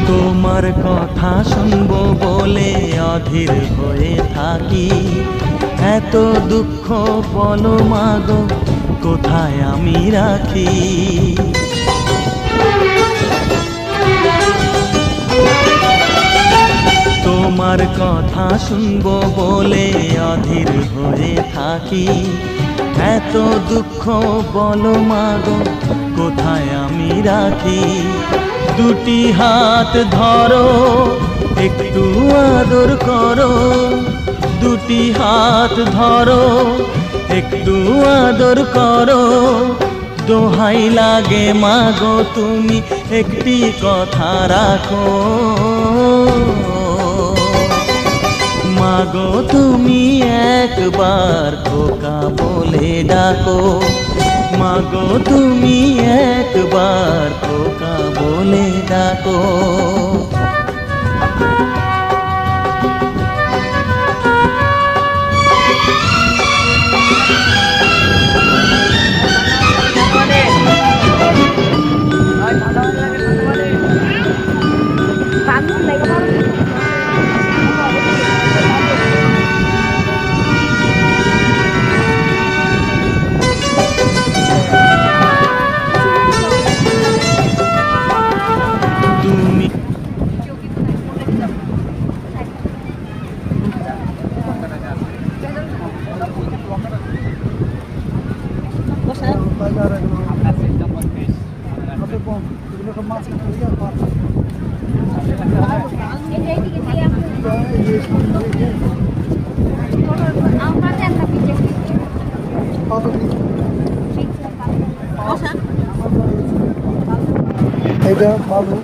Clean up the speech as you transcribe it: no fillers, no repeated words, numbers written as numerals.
তোমার কথা শুনবো বলে অধীর হয়ে থাকি, এত দুঃখ বলো মাগো কোথায় আমি রাখি। তোমার কথা শুনবো বলে অধীর হয়ে থাকি, এত দুঃখ বলো মাগো কোথায় আমি রাখি। দুটি হাত ধরো একটু আদর করো, দুটি হাত ধরো একটু আদর করো, দোহাই লাগে মাগো তুমি একটি কথা রাখো। মাগো তুমি একবার খোকা বলে ডাকো, মাগো তুমি একবার খোকা বলে ডাকো। এটা বাবু